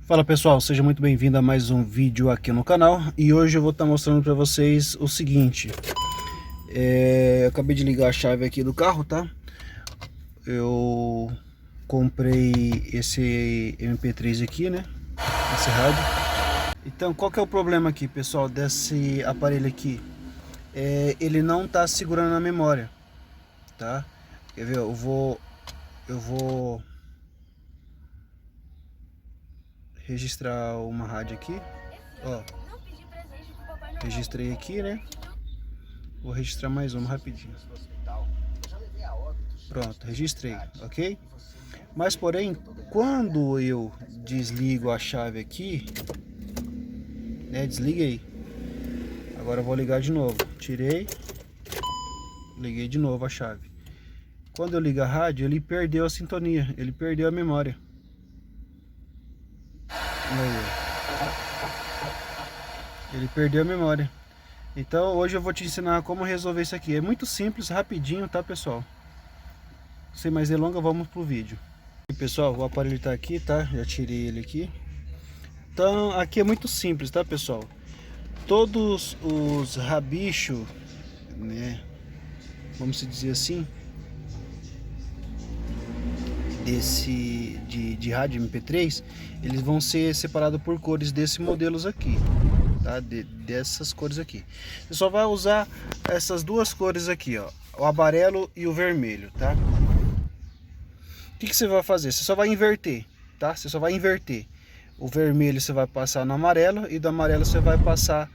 Fala pessoal, seja muito bem-vindo a mais um vídeo aqui no canal. E hoje eu vou estar mostrando para vocês o seguinte. Eu acabei de ligar a chave aqui do carro, tá? Eu comprei esse MP3 aqui, né? Esse rádio. Então, qual que é o problema aqui, pessoal, desse aparelho aqui? Ele não tá segurando a memória, tá? Quer ver? Eu vou registrar uma rádio aqui. Ó, registrei aqui, né? Vou registrar mais uma rapidinho. Pronto, registrei, ok? Mas porém, quando eu desligo a chave aqui, né? Desliguei. Agora eu vou ligar de novo. Tirei, liguei de novo a chave. Quando eu ligo a rádio, ele perdeu a sintonia, ele perdeu a memória. Ele perdeu a memória. Então hoje eu vou te ensinar como resolver isso aqui. É muito simples, rapidinho, tá, pessoal? Sem mais delongas, vamos pro vídeo. E, pessoal, o aparelho está aqui, tá? Já tirei ele aqui. Então aqui é muito simples, tá, pessoal? Todos os rabichos, né? Vamos dizer assim, de rádio MP3, eles vão ser separados por cores desse modelos aqui, tá? Dessas cores aqui. Você só vai usar essas duas cores aqui, ó, o amarelo e o vermelho, tá? O que você vai fazer? Você só vai inverter, tá? Você só vai inverter. O vermelho você vai passar no amarelo e do amarelo você vai passar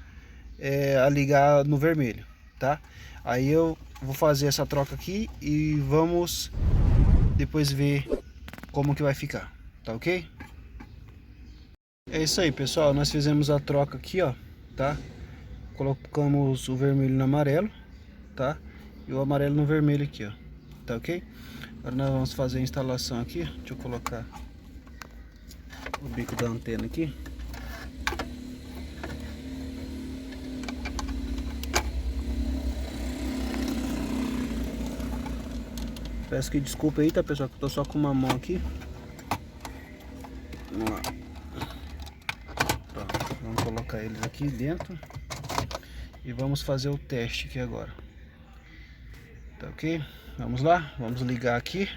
a ligar no vermelho, tá? Aí eu vou fazer essa troca aqui e vamos depois ver como que vai ficar, tá ok? É isso aí, pessoal, nós fizemos a troca aqui, ó, tá? Colocamos o vermelho no amarelo, tá? E o amarelo no vermelho aqui, ó, tá ok? Agora nós vamos fazer a instalação aqui. Deixa eu colocar o bico da antena aqui. Peço que desculpa aí, tá, pessoal, que eu tô só com uma mão aqui. Vamos lá. Pronto, vamos colocar eles aqui dentro e vamos fazer o teste aqui agora. Tá ok? Vamos lá, vamos ligar aqui.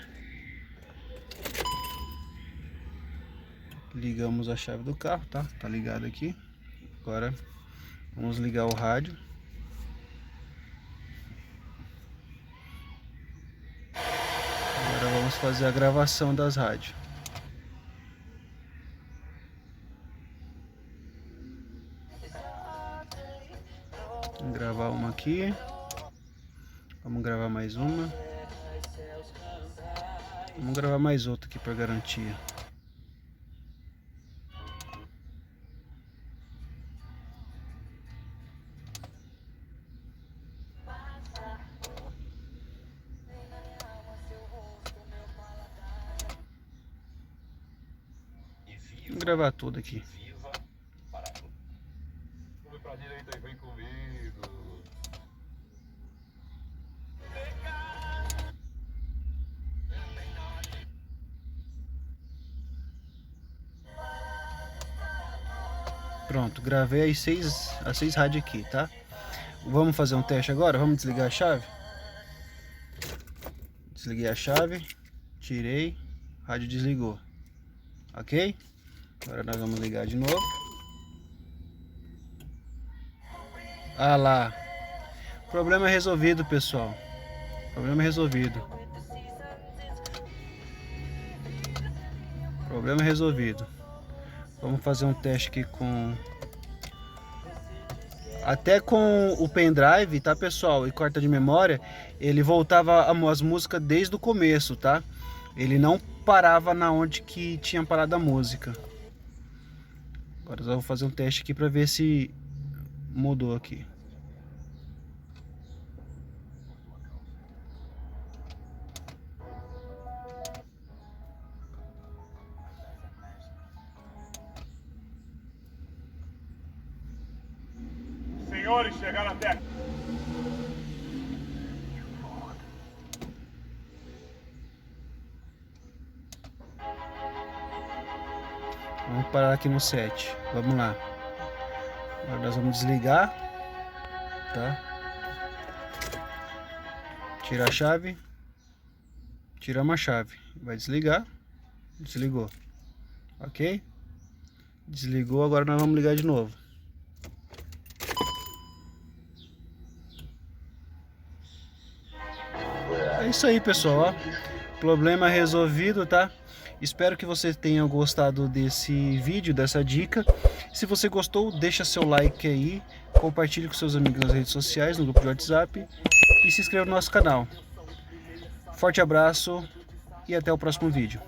Ligamos a chave do carro, tá? Tá ligado aqui. Agora vamos ligar o rádio. Agora vamos fazer a gravação das rádios. Vamos gravar uma aqui. Vamos gravar mais uma. Vamos gravar mais outra aqui para garantia. Vamos gravar tudo aqui. Pra direita aí, vem comigo. Pronto, gravei as seis rádios aqui, tá? Vamos fazer um teste agora? Vamos desligar a chave? Desliguei a chave, tirei, rádio desligou, ok? Agora nós vamos ligar de novo. Ah lá, problema resolvido, pessoal. Problema resolvido. Problema resolvido. Vamos fazer um teste aqui com... Até com o pendrive, tá, pessoal? E carta de memória, ele voltava as músicas desde o começo, tá? Ele não parava na onde que tinha parado a música. Agora eu vou fazer um teste aqui para ver se mudou aqui. Senhores, chegaram até aqui. Vamos parar aqui no 7. Vamos lá. Agora nós vamos desligar, tá? Tira a chave. Tiramos a chave. Vai desligar. Desligou. Ok? Desligou, agora nós vamos ligar de novo. É isso aí, pessoal, ó. Problema resolvido, tá? Espero que você tenha gostado desse vídeo, dessa dica. Se você gostou, deixa seu like aí, compartilhe com seus amigos nas redes sociais, no grupo de WhatsApp e se inscreva no nosso canal. Forte abraço e até o próximo vídeo.